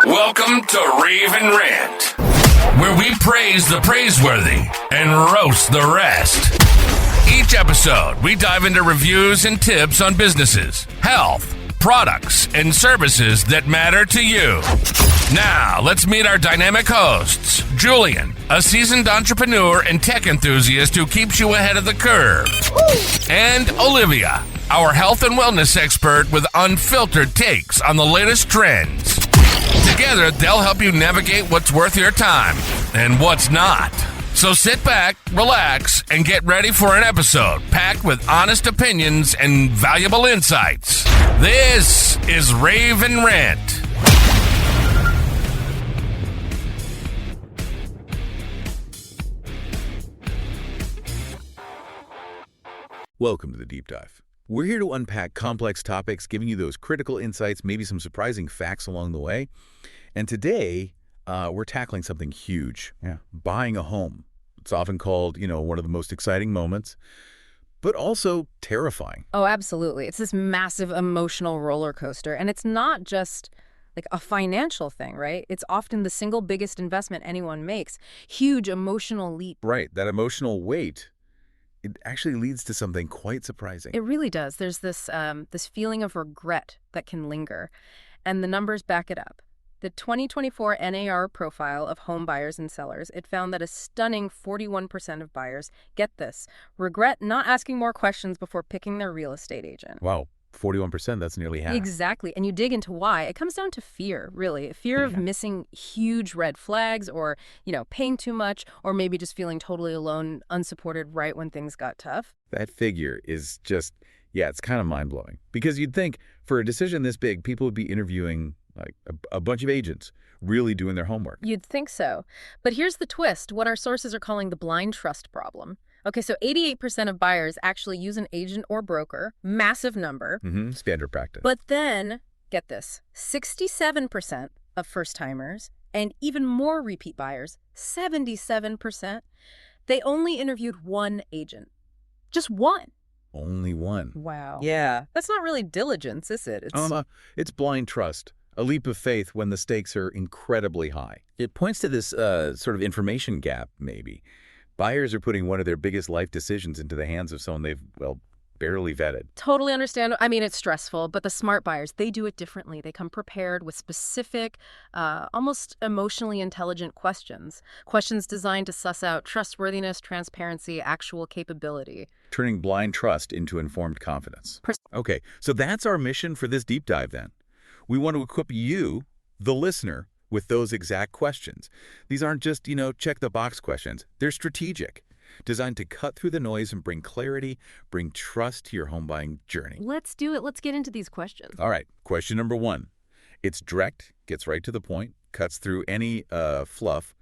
Welcome to Rave and Rant, where we praise the praiseworthy and roast the rest. Each episode, we dive into reviews and tips on businesses, health, products, and services that matter to you. Now, let's meet our dynamic hosts. Julian, a seasoned entrepreneur and tech enthusiast who keeps you ahead of the curve. And Olivia, our health and wellness expert with unfiltered takes on the latest trends. Together, they'll help you navigate what's worth your time and what's not. So sit back, relax, and get ready for an episode packed with honest opinions and valuable insights. This is Rave and Rant. Welcome to the Deep Dive. We're here to unpack complex topics, giving you those critical insights, maybe some surprising facts along the way. And today, we're tackling something huge. Buying a home. It's often called, one of the most exciting moments, but also terrifying. Oh, absolutely. It's this massive emotional roller coaster. And it's not just like a financial thing, right? It's often the single biggest investment anyone makes. Huge emotional leap. Right. That emotional weight, it actually leads to something quite surprising. It really does. There's this feeling of regret that can linger. And the numbers back it up. The 2024 NAR profile of home buyers and sellers, it found that a stunning 41% of buyers, get this, regret not asking more questions before picking their real estate agent. Wow, 41%, that's nearly half. Exactly. And you dig into why. It comes down to fear, really. Fear of missing huge red flags or, paying too much or maybe just feeling totally alone, unsupported right when things got tough. That figure is just, it's kind of mind-blowing. Because you'd think for a decision this big, people would be interviewing like a bunch of agents really doing their homework. You'd think so. But here's the twist, what our sources are calling the blind trust problem. Okay, so 88% of buyers actually use an agent or broker, massive number. Standard practice. But then, get this, 67% of first-timers and even more repeat buyers, 77%, they only interviewed one agent. Just one. Only one. Wow. Yeah. That's not really diligence, is it? It's blind trust. A leap of faith when the stakes are incredibly high. It points to this sort of information gap, maybe. Buyers are putting one of their biggest life decisions into the hands of someone they've, barely vetted. Totally understand. I mean, it's stressful, but the smart buyers, they do it differently. They come prepared with specific, almost emotionally intelligent questions. Questions designed to suss out trustworthiness, transparency, actual capability. Turning blind trust into informed confidence. Okay, so that's our mission for this deep dive then. We want to equip you, the listener, with those exact questions. These aren't just, check-the-box questions. They're strategic, designed to cut through the noise and bring clarity, bring trust to your home buying journey. Let's do it. Let's get into these questions. All right, question number one. It's direct, gets right to the point, cuts through any fluff.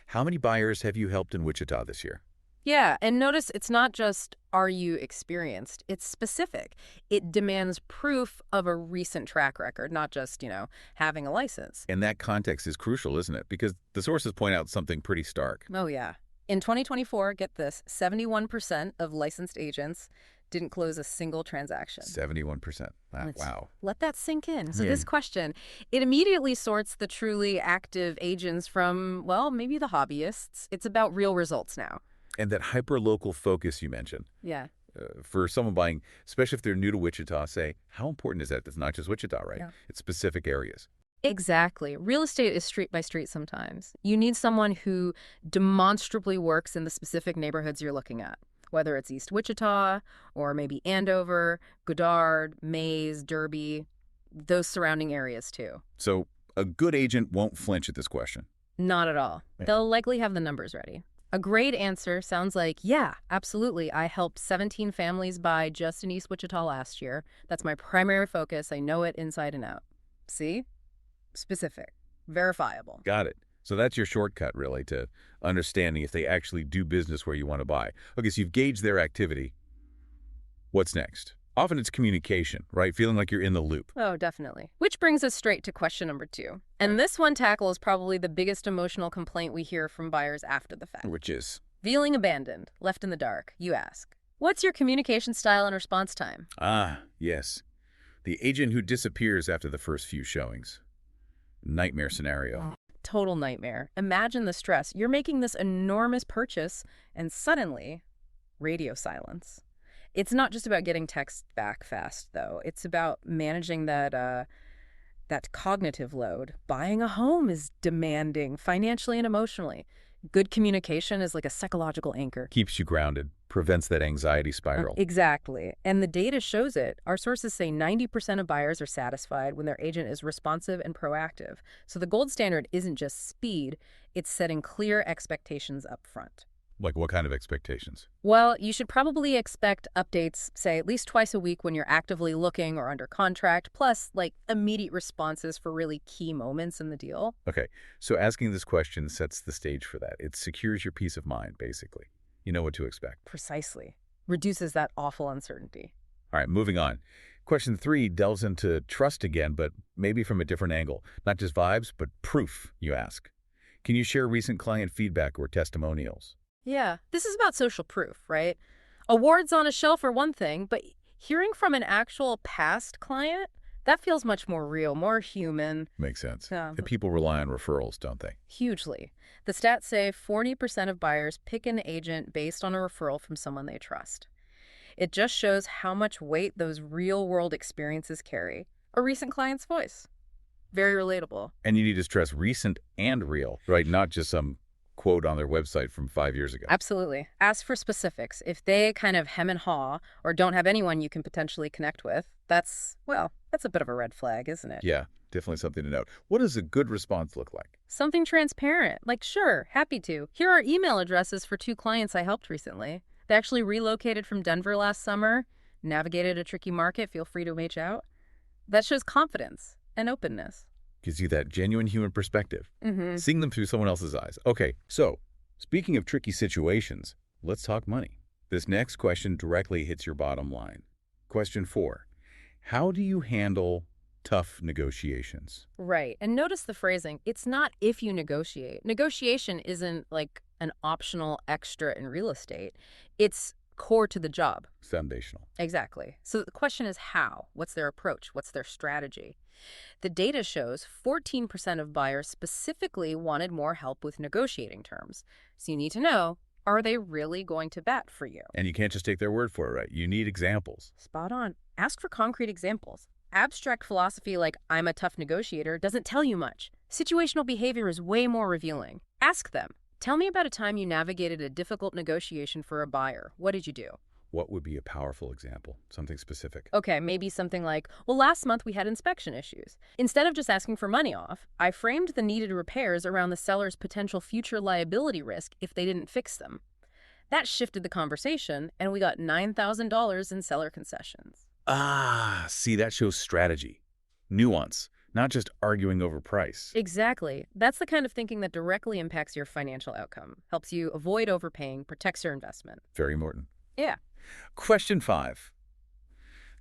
How many buyers have you helped in Wichita this year? Yeah, and notice it's not just, are you experienced? It's specific. It demands proof of a recent track record, not just, having a license. And that context is crucial, isn't it? Because the sources point out something pretty stark. Oh, yeah. In 2024, get this, 71% of licensed agents didn't close a single transaction. 71%. Wow. Let that sink in. So this question, it immediately sorts the truly active agents from, maybe the hobbyists. It's about real results now. And that hyper-local focus you mentioned. Yeah. For someone buying, especially if they're new to Wichita, say, how important is that? It's not just Wichita, right? Yeah. It's specific areas. Exactly. Real estate is street by street sometimes. You need someone who demonstrably works in the specific neighborhoods you're looking at, whether it's East Wichita or maybe Andover, Goddard, Maize, Derby, those surrounding areas too. So a good agent won't flinch at this question. Not at all. Yeah. They'll likely have the numbers ready. A great answer sounds like, yeah, absolutely. I helped 17 families buy just in East Wichita last year. That's my primary focus. I know it inside and out. See? Specific. Verifiable. Got it. So that's your shortcut, really, to understanding if they actually do business where you want to buy. Okay, so you've gauged their activity. What's next? Often it's communication, right? Feeling like you're in the loop. Oh, definitely. Which brings us straight to question number 2. And this one tackles probably the biggest emotional complaint we hear from buyers after the fact. Which is? Feeling abandoned, left in the dark. You ask, what's your communication style and response time? Ah, yes. The agent who disappears after the first few showings. Nightmare scenario. Total nightmare. Imagine the stress. You're making this enormous purchase, and suddenly, radio silence. It's not just about getting text back fast, though. It's about managing that cognitive load. Buying a home is demanding financially and emotionally. Good communication is like a psychological anchor. Keeps you grounded, prevents that anxiety spiral. Exactly. And the data shows it. Our sources say 90% of buyers are satisfied when their agent is responsive and proactive. So the gold standard isn't just speed, it's setting clear expectations up front. Like what kind of expectations? Well, you should probably expect updates, say, at least twice a week when you're actively looking or under contract, plus, like, immediate responses for really key moments in the deal. Okay, so asking this question sets the stage for that. It secures your peace of mind, basically. You know what to expect. Precisely. Reduces that awful uncertainty. All right, moving on. Question 3 delves into trust again, but maybe from a different angle. Not just vibes, but proof, you ask. Can you share recent client feedback or testimonials? Yeah, this is about social proof, right? Awards on a shelf are one thing, but hearing from an actual past client, that feels much more real, more human. Makes sense. Yeah. And people rely on referrals, don't they? Hugely. The stats say 40% of buyers pick an agent based on a referral from someone they trust. It just shows how much weight those real-world experiences carry. A recent client's voice. Very relatable. And you need to stress recent and real, right? Not just some quote on their website from 5 years ago. Absolutely. Ask for specifics. If they kind of hem and haw or don't have anyone you can potentially connect with, that's a bit of a red flag, isn't it? Yeah, definitely something to note. What does a good response look like? Something transparent, like, sure, happy to. Here are email addresses for 2 clients I helped recently. They actually relocated from Denver last summer, navigated a tricky market, feel free to reach out. That shows confidence and openness. Gives you that genuine human perspective. Mm-hmm. Seeing them through someone else's eyes. Okay, so speaking of tricky situations, let's talk money. This next question directly hits your bottom line. Question 4. How do you handle tough negotiations? Right. And notice the phrasing. It's not if you negotiate. Negotiation isn't like an optional extra in real estate. It's core to the job. Foundational. Exactly. So the question is how? What's their approach? What's their strategy? The data shows 14% of buyers specifically wanted more help with negotiating terms. So you need to know, are they really going to bat for you? And you can't just take their word for it, right? You need examples. Spot on. Ask for concrete examples. Abstract philosophy like I'm a tough negotiator doesn't tell you much. Situational behavior is way more revealing. Ask them. Tell me about a time you navigated a difficult negotiation for a buyer. What did you do? What would be a powerful example? Something specific. Okay, maybe something like, well, last month we had inspection issues. Instead of just asking for money off, I framed the needed repairs around the seller's potential future liability risk if they didn't fix them. That shifted the conversation, and we got $9,000 in seller concessions. Ah, see, that shows strategy. Nuance, not just arguing over price. Exactly. That's the kind of thinking that directly impacts your financial outcome, helps you avoid overpaying, protects your investment. Very important. Yeah. Question 5.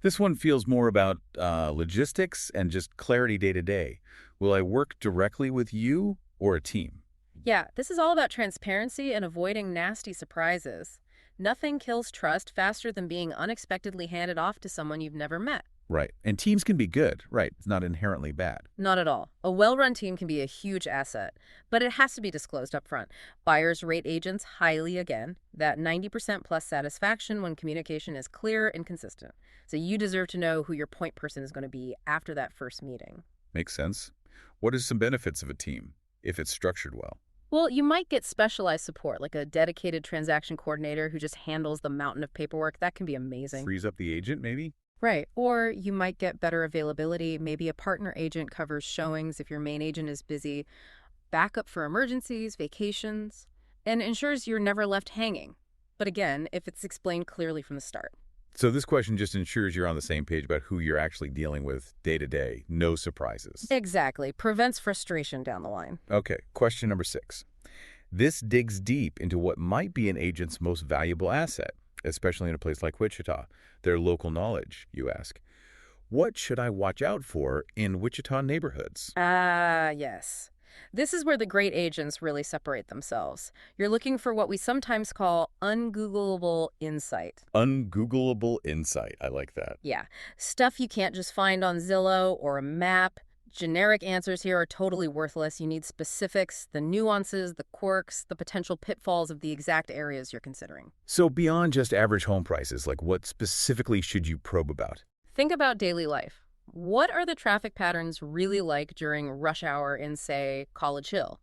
This one feels more about logistics and just clarity day to day. Will I work directly with you or a team? Yeah, this is all about transparency and avoiding nasty surprises. Nothing kills trust faster than being unexpectedly handed off to someone you've never met. Right. And teams can be good, right? It's not inherently bad. Not at all. A well-run team can be a huge asset, but it has to be disclosed up front. Buyers rate agents highly again, that 90% plus satisfaction when communication is clear and consistent. So you deserve to know who your point person is going to be after that first meeting. Makes sense. What are some benefits of a team if it's structured well? Well, you might get specialized support, like a dedicated transaction coordinator who just handles the mountain of paperwork. That can be amazing. Frees up the agent, maybe? Right. Or you might get better availability. Maybe a partner agent covers showings if your main agent is busy, backup for emergencies, vacations, and ensures you're never left hanging. But again, if it's explained clearly from the start. So this question just ensures you're on the same page about who you're actually dealing with day to day. No surprises. Exactly. Prevents frustration down the line. Okay, question number 6. This digs deep into what might be an agent's most valuable asset, especially in a place like Wichita, their local knowledge, you ask. What should I watch out for in Wichita neighborhoods? Yes. This is where the great agents really separate themselves. You're looking for what we sometimes call ungoogleable insight. Ungoogleable insight. I like that. Yeah. Stuff you can't just find on Zillow or a map. Generic answers here are totally worthless. You need specifics, the nuances, the quirks, the potential pitfalls of the exact areas you're considering. So beyond just average home prices, like what specifically should you probe about? Think about daily life. What are the traffic patterns really like during rush hour in, say, College Hill?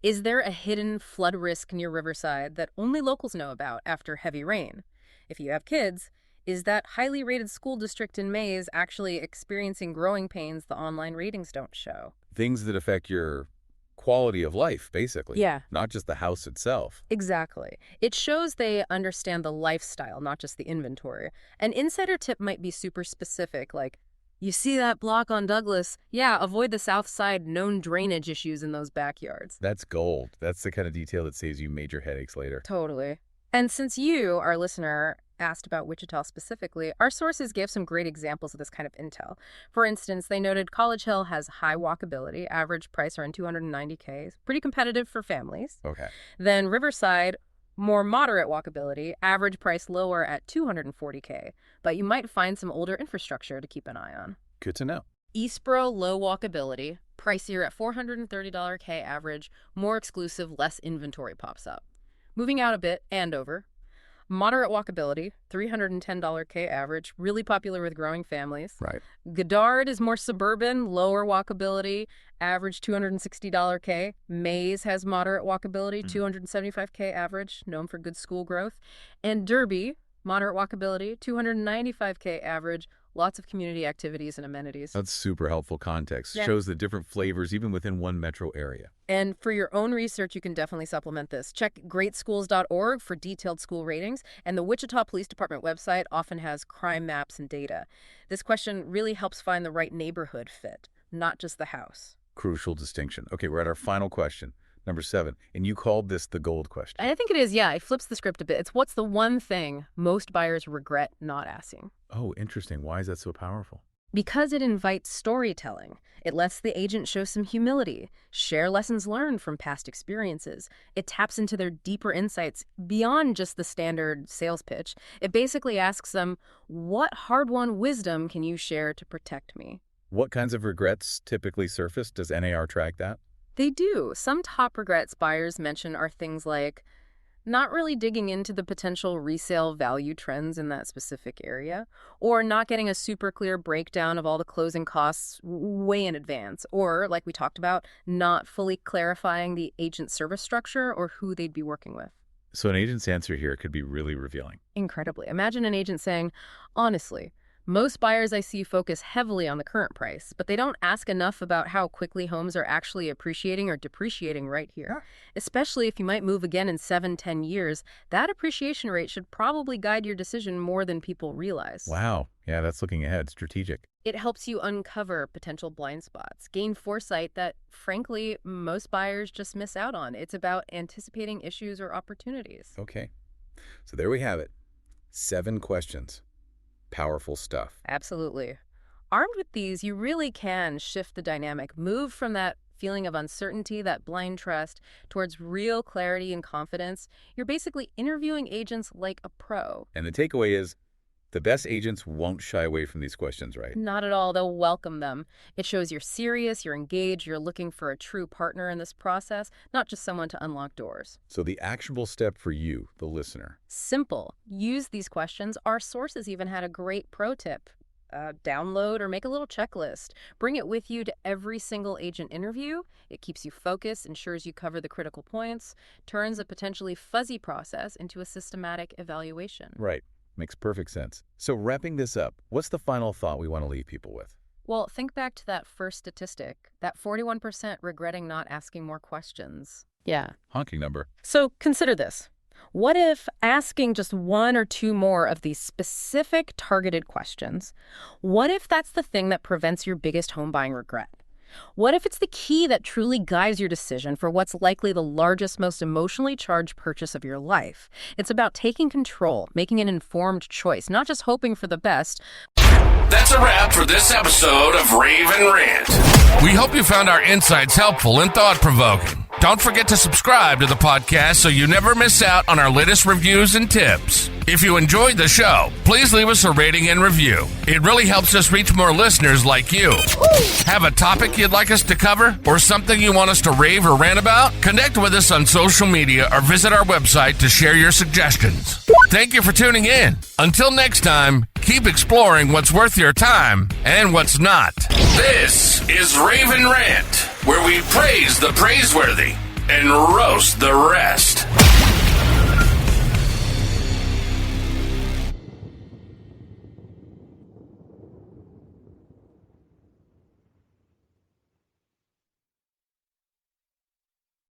Is there a hidden flood risk near Riverside that only locals know about after heavy rain? If you have kids, is that highly rated school district in Maize actually experiencing growing pains the online ratings don't show? Things that affect your quality of life, basically. Yeah. Not just the house itself. Exactly. It shows they understand the lifestyle, not just the inventory. An insider tip might be super specific, like, you see that block on Douglas? Yeah, avoid the south side known drainage issues in those backyards. That's gold. That's the kind of detail that saves you major headaches later. Totally. And since you, our listener, asked about Wichita specifically, our sources gave some great examples of this kind of intel. For instance, they noted College Hill has high walkability, average price around $290K, pretty competitive for families. Okay. Then Riverside, more moderate walkability, average price lower at $240K, but you might find some older infrastructure to keep an eye on. Good to know. Eastboro, low walkability, pricier at $430K average, more exclusive, less inventory pops up. Moving out a bit, Andover. Moderate walkability, $310K average, really popular with growing families. Right. Goddard is more suburban, lower walkability, average $260K. Maize has moderate walkability, $275K average, known for good school growth. And Derby, moderate walkability, $295K average, lots of community activities and amenities. That's super helpful context. Yeah. Shows the different flavors even within one metro area. And for your own research, you can definitely supplement this. Check greatschools.org for detailed school ratings, and the Wichita Police Department website often has crime maps and data. This question really helps find the right neighborhood fit, not just the house. Crucial distinction. Okay, we're at our final question, number 7, and you called this the gold question. I think it is, yeah. It flips the script a bit. It's what's the one thing most buyers regret not asking? Oh, interesting. Why is that so powerful? Because it invites storytelling. It lets the agent show some humility, share lessons learned from past experiences. It taps into their deeper insights beyond just the standard sales pitch. It basically asks them, what hard-won wisdom can you share to protect me? What kinds of regrets typically surface? Does NAR track that? They do. Some top regrets buyers mention are things like not really digging into the potential resale value trends in that specific area, or not getting a super clear breakdown of all the closing costs way in advance, or, like we talked about, not fully clarifying the agent service structure or who they'd be working with. So an agent's answer here could be really revealing. Incredibly. Imagine an agent saying, honestly, most buyers I see focus heavily on the current price, but they don't ask enough about how quickly homes are actually appreciating or depreciating right here. Especially if you might move again in 7-10 years, that appreciation rate should probably guide your decision more than people realize. Wow. Yeah, that's looking ahead. Strategic. It helps you uncover potential blind spots, gain foresight that, frankly, most buyers just miss out on. It's about anticipating issues or opportunities. Okay. So there we have it. 7 questions. Powerful stuff. Absolutely. Armed with these, you really can shift the dynamic, move from that feeling of uncertainty, that blind trust, towards real clarity and confidence. You're basically interviewing agents like a pro. And the takeaway is the best agents won't shy away from these questions, right? Not at all. They'll welcome them. It shows you're serious, you're engaged, you're looking for a true partner in this process, not just someone to unlock doors. So the actionable step for you, the listener. Simple. Use these questions. Our sources even had a great pro tip. Download or make a little checklist. Bring it with you to every single agent interview. It keeps you focused, ensures you cover the critical points, turns a potentially fuzzy process into a systematic evaluation. Right. Makes perfect sense. So wrapping this up, what's the final thought we want to leave people with? Well, think back to that first statistic, that 41% regretting not asking more questions. Yeah. Honking number. So consider this. What if asking just 1 or 2 more of these specific targeted questions, what if that's the thing that prevents your biggest home buying regret? What if it's the key that truly guides your decision for what's likely the largest, most emotionally charged purchase of your life? It's about taking control, making an informed choice, not just hoping for the best. That's a wrap for this episode of Rave and Rant. We hope you found our insights helpful and thought-provoking. Don't forget to subscribe to the podcast so you never miss out on our latest reviews and tips. If you enjoyed the show, please leave us a rating and review. It really helps us reach more listeners like you. Have a topic you'd like us to cover or something you want us to rave or rant about? Connect with us on social media or visit our website to share your suggestions. Thank you for tuning in. Until next time, keep exploring what's worth your time and what's not. This is Rave and Rant, where we praise the praiseworthy and roast the rest.